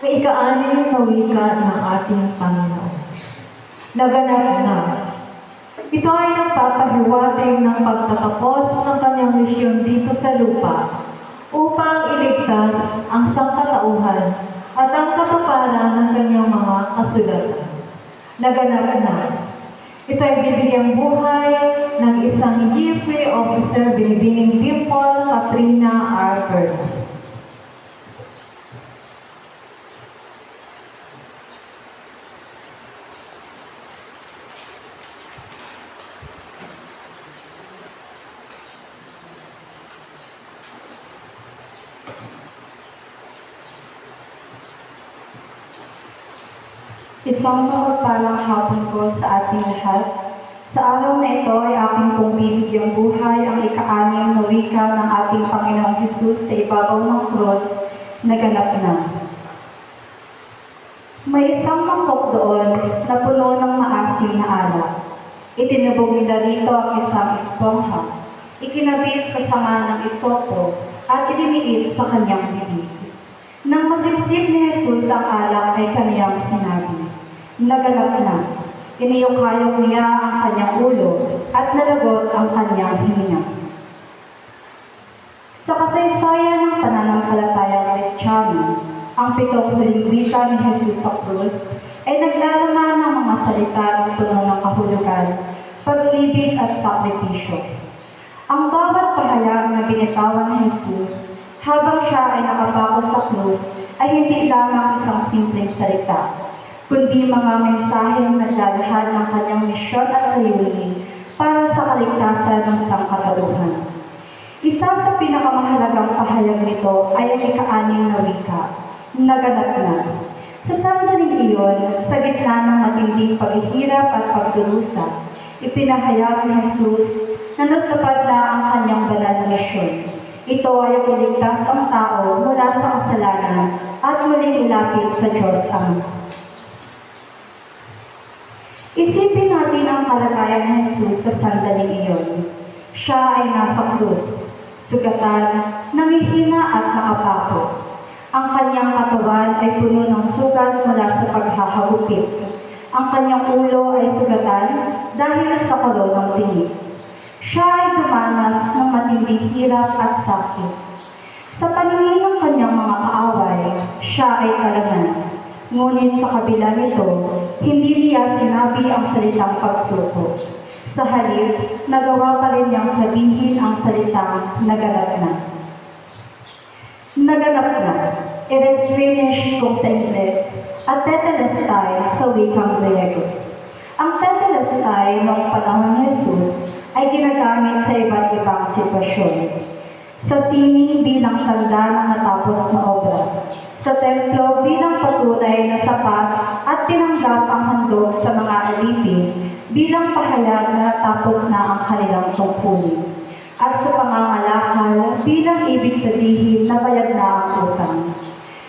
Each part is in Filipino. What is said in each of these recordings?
Ang ika-anim na wika ng ating Panginoon. Naganap na. Ito ay nagpapahiwatig ng pagtatapos ng kanyang misyon dito sa lupa upang iligtas ang sangkatauhan at ang katuparan ng kanyang mga kasulatan. Naganap na. Ito ay bibigyang buhay ng isang Jeffrey Officer Binibining Dimple Katrina R. Perez. Isang mapagpalang hapon po sa ating lahat. Sa araw na ito ay aking pong bibigyang buhay ang ika-anim na wika ng ating Panginoong Hesus sa ibabaw ng krus na ganap na. May isang mangkok doon na puno ng maasim na alak. Itinubog nila rito ang isang espongha, ikinabit sa sanga ng isopo at idiniit sa kanyang bibig. Nang masipsip ni Jesus ang alak ay kaniyang sinabi, "Naganap na." Iniyukayok niya ang kanyang ulo at nalagot ang kanyang hininga. Sa kasaysayan ng pananampalatayang Kristiyano, ang pitong huling wika ni Jesus sa krus ay naglalaman ng mga salita ng puno ng kahulugan, pag-ibig at sakripisyo. Ang bawat pahayag na binitawan ni Jesus habang siya ay nakapako sa krus ay hindi lamang isang simpleng salita, kundi mga mensaheng naglalahad ng kanyang misyon at layunin para sa kaligtasan ng sangkatauhan. Isa sa pinakamahalagang pahayag nito ay ang ika-anim na wika, naganap na. Sa sandaling iyon, sa gitna ng matinding paghihirap at pagdurusa, ipinahayag ni Jesus na natupad na ang kanyang banal na misyon. Ito ay ang iligtas ang tao mula sa kasalanan at muling ilapit sa Diyos Ama. Isipin natin ang kalagayan ni Jesus sa sandaling iyon. Siya ay nasa krus, sugatan, nangihina at nakapako. Ang kanyang katawan ay puno ng sugat mula sa paghahagupit. Ang kanyang ulo ay sugatan dahil sa kulo ng tinik. Siya ay dumanas ng matinding hirap at sakit. Sa paningin ng kanyang mga kaaway, siya ay kalangan. Ngunit sa kabila nito, hindi niya sinabi ang salitang pagsuko. Sa halip, nagawa pa rin niyang sabihin ang salitang naganap na. Naganap na. It is finished kung sa Ingles at tetelestai sa wikang Griego. Ang tetelestai noong panahon ni Jesus ay ginagamit sa iba't ibang sitwasyon. Sa sining bilang tanda ng natapos na obra. Sa templo bilang patunay na sapat at tinanggap ang handog sa mga alipin bilang pahayag na natapos na ang kanilang tungkulin. At sa pangangalakal bilang ibig sabihin na bayad na ang utang.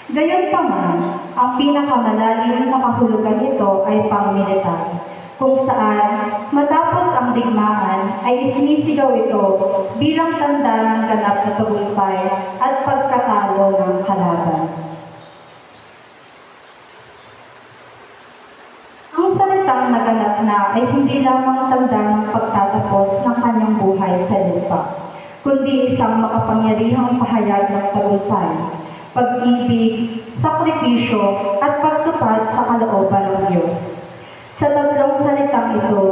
Gayunpaman, ang pinakamalalim na kahulugan nito ay pang-militar, kung saan matapos ang digmaan ay isinisigaw ito bilang tanda ng ganap na tagumpay at pagkatalo ng kalaban. Ang salitang naganap na ay hindi lamang tanda ng pagtatapos ng kanyang buhay sa lupa, kundi isang makapangyarihang pahayag ng tagumpay, pag-ibig, sakripisyo at pagtupad sa kalooban ng Diyos. Sa tatlong salitang ito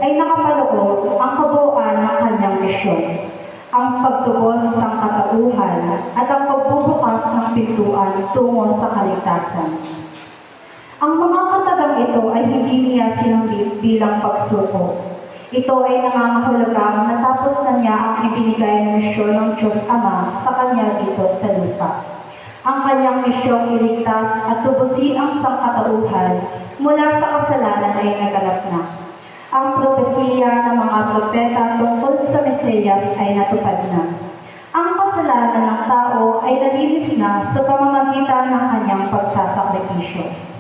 ay nakapaloob ang kabuuan ng kanyang misyon, ang pagtubos sa sangkatauhan at ang pagbubukas ng pintuan tungo sa kaligtasan. Ang mga katagang ito ay hindi niya sinambit bilang pagsuko. Ito ay nangangahulugang natapos na niya ang ibinigay na misyon ng Diyos Ama sa kanya dito sa lupa. Ang kanyang misyong iligtas at tubusin ang sangkatauhan mula sa kasalanan ay naganap na. Ang propesiya ng mga propeta tungkol sa Mesiyas ay natupad na. Ang kasalanan ng tao ay nalinis na sa pamamagitan ng kanyang pagsasakripisyo.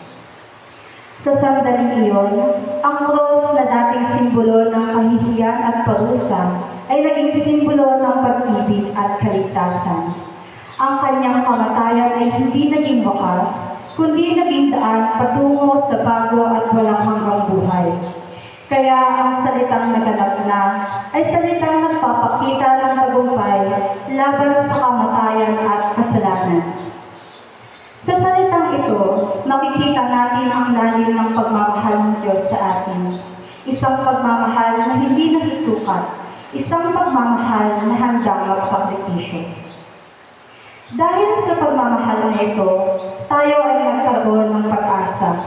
Sa sandaling iyon, ang krus na dating simbolo ng kahihiyan at parusa ay naging simbolo ng pag-ibig at kaligtasan. Ang kanyang kamatayan ay hindi naging wakas, kundi naging daan patungo sa bago at walang hanggang buhay. Kaya ang salitang naganap na ay salitang nagpapakita ng tagumpay laban sa kamatayan at kasalanan. Sa salitang ito, makikita natin ang lalim ng pagmamahal ng Diyos sa atin. Isang pagmamahal na hindi nasusukat, isang pagmamahal na handang magsakripisyo. Dahil sa pagmamahal na ito, tayo ay nagkaroon ng pag-asa.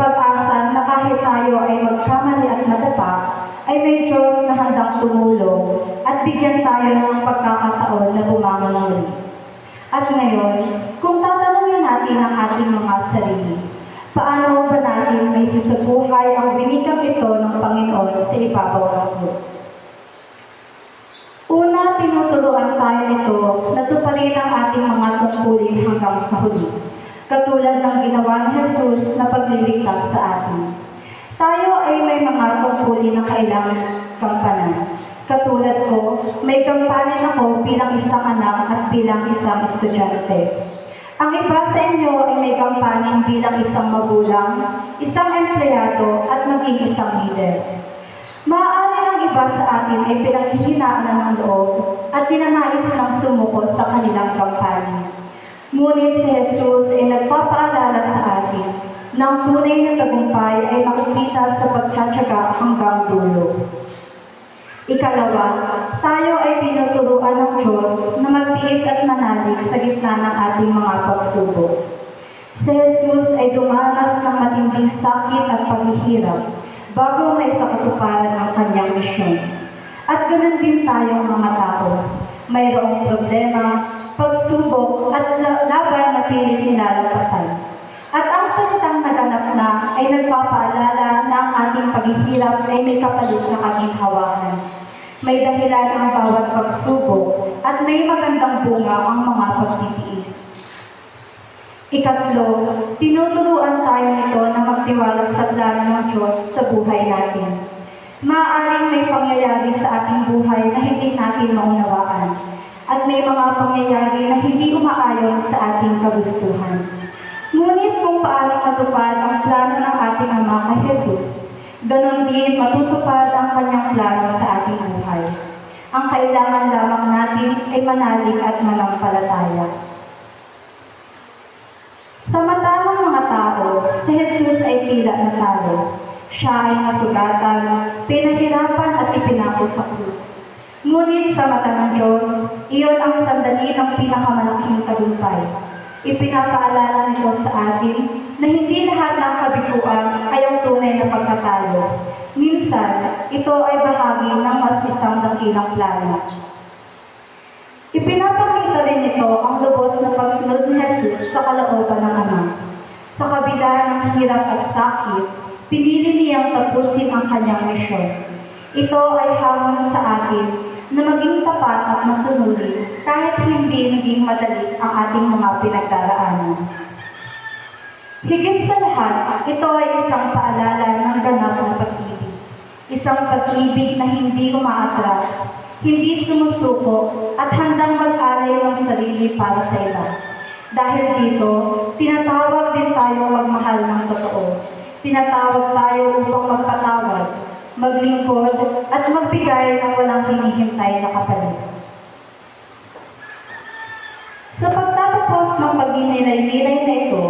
Pag-asa na kahit tayo ay magkamali at madapa, ay may Diyos na handang tumulong at bigyan tayo ng pagkakataon na bumangon muli. At ngayon, kung tatanungin natin ang ating mga sarili, paano ba natin may susubuhay ang binikang ito ng Panginoon sa ibabaw ng krus? Una, tinuturuan tayo nito na tuparin ang ating mga tungkulin hanggang sa huli, katulad ng ginawa ni Jesus na pagliligtas sa atin. Tayo ay may mga tungkulin na kailangan gampanan. Katulad ko, may gampanin ako bilang isang anak at bilang isang estudyante. Ang iba sa inyo ay may gampanin bilang isang magulang, isang empleyado at maging isang leader. Maaari ang iba sa atin ay pinaghihinaan na ng loob at dinanais ng sumuko sa kanilang gampanin. Ngunit si Jesus ay nagpapaalala sa atin na ang tunay na tagumpay ay makikita sa pagtsatsaga hanggang dulo. Ikalawa, tayo ay tinuturuan ng Diyos na magtiis at manalig sa gitna ng ating mga pagsubok. Si Jesus ay dumanas ng matinding sakit at paghihirap bago may sa katuparan ang kanyang misyon. At ganoon din tayong mga tao. Mayroong problema, pagsubok at laban na pilit nilalampasan. At ang salitang naganap na ay nagpapaalala na ang ating paghihirap ay may kapalit na kaginhawahan. May dahilan ang bawat pagsubok at may magandang bunga ang mga pagtitiis. Ikatlo, tinuturuan tayo nito na magtiwala sa plano ng Diyos sa buhay natin. Maaaring may pangyayari sa ating buhay na hindi natin maunawaan at may mga pangyayari na hindi umaayon sa ating kagustuhan. Ngunit kung paano matupad ang plano ng ating Ama kay Jesus, ganon din matutupad ang kanyang plano sa ating buhay. Ang kailangan lamang natin ay manalig at manampalataya. Sa mata ng mga tao, si Jesus ay tila natalo. Siya ay nasugatan, pinahirapan at ipinako sa krus. Ngunit sa mata ng Diyos, iyon ang sandali ng pinakamalaking tagumpay. Ipinapaalala nito sa atin na hindi lahat ng kabiguan ay ang tunay na pagkatalo. Minsan, ito ay bahagi ng mas isang dakilang plano. Ipinapakita rin nito ang lubos na pagsunod ni Jesus sa kalooban ng Ama. Sa kabila ng hirap at sakit, pinili niyang tapusin ang kanyang misyon. Ito ay hamon sa atin na maging tapat at masunurin kahit hindi naging madali ang ating mga pinagdaraanan. Higit sa lahat, ito ay isang paalala ng ganap na pag-ibig. Isang pag-ibig na hindi umaatras, hindi sumusuko at handang mag-alay ng sarili para sa iba. Dahil dito, tinatawag din tayo magmahal ng totoo. Tinatawag tayo upang magpatawad, maglingkod at magbigay ng walang hinihintay na kapalit. Sa pagtatapos ng pagninilay-nilay na ito,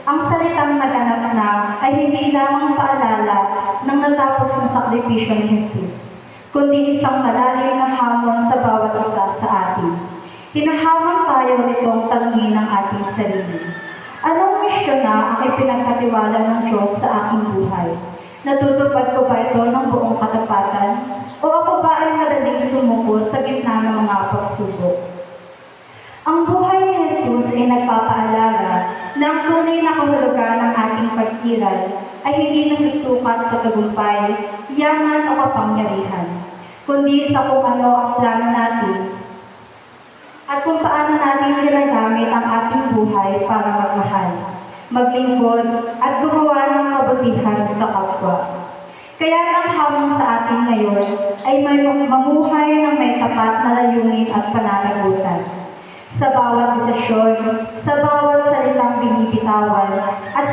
ang salitang naganap na ay hindi lamang paalala ng natapos na sakripisyo ni Jesus, kundi isang malalim na hamon sa bawat isa sa atin. Hinahamon tayo nitong tanungin ang ating sarili. Anong misyon na ang ipinagkatiwala ng Diyos sa aking buhay? Natutupad ko ba ito ng buong katapatan? O ako ba ay madaling sumuko sa gitna ng mga pagsubok? Ang buhay ni Jesus ay nagpapaalala na ang tunay na kahulugan ng ating pagkiral ay hindi nasusukat sa tagumpay, yaman o kapangyarihan, kundi sa kung ano ang plano natin at kung paano natin ginagamit ang ating buhay para magmahal, maglingkod at gumawa ng kabutihan sa kapwa. Kaya ang hamon sa atin ngayon ay may mamuhay ng may tapat na layunin at pananagutan. Sa bawat desisyon, sa bawat salitang binibitawan,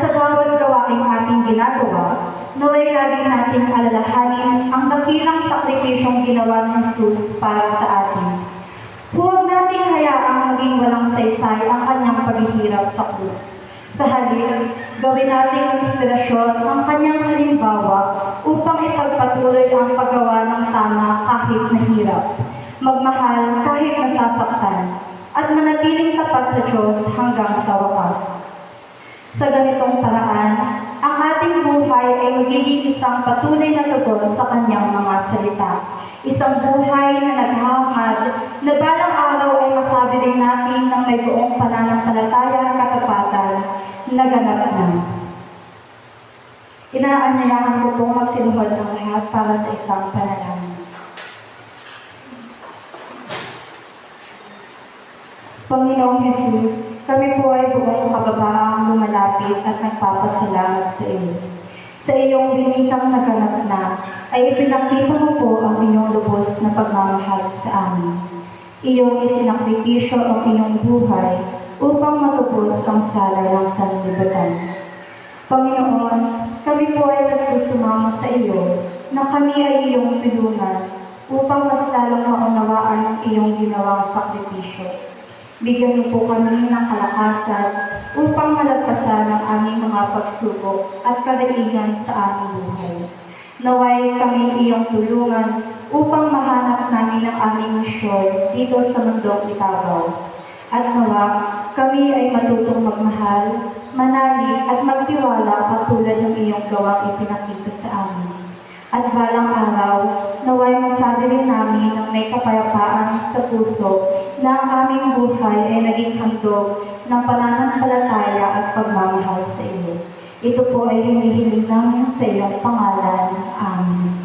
sa bawat gawaing ating ginagawa, naway lagi nating alalahanin ang dakilang sakripisyong ginawa ni Jesus para sa atin. Huwag nating hayaang maging walang saysay ang kanyang paghihirap sa krus. Sa halip, gawin nating inspirasyon ang kanyang halimbawa upang ipagpatuloy ang paggawa ng tama kahit mahirap, magmahal kahit nasasaktan, at manatiling tapat sa Diyos hanggang sa wakas. Sa ganitong paraan, ang ating buhay ay magiging isang patuloy na tugon sa kanyang mga salita. Isang buhay na naghahangad na balang araw ay masabi rin natin ng may buong pananampalataya at katapatan na ganap na. Inaanyayahan ko pong magsinuhod ang lahat para sa isang panalangin. Panginoong Jesus, kami po ay buong kababaang lumalapit at nagpapasalamat sa iyo. Sa iyong binikang naganap na, ay ipinakita mo po ang iyong lubos na pagmamahal sa amin. Iyong isinakripisyo ang iyong buhay upang matubos ang sala ng sanlibutan. Panginoon, kami po ay nagsusumamo sa iyo na kami ay iyong tulungan upang mas lalong maunawaan ang iyong ginawang sakripisyo. Bigyan niyo po kami ng kalakasan upang malagpasan ang aming mga pagsubok at kadainan sa aming buhay. Naway kami iyong tulungan upang mahanap namin ang aming misyon dito sa mundong ibabaw. At nawa, kami ay matutong magmahal, manalig at magtiwala katulad ng iyong gawang ipinakita sa amin. At balang araw, naway masabi rin namin ng may kapayapaan sa puso na ang aming buhay ay naging handog ng pananampalataya at pagmamahal sa iyo. Ito po ay hinihiling namin sa iyong pangalan. Amen.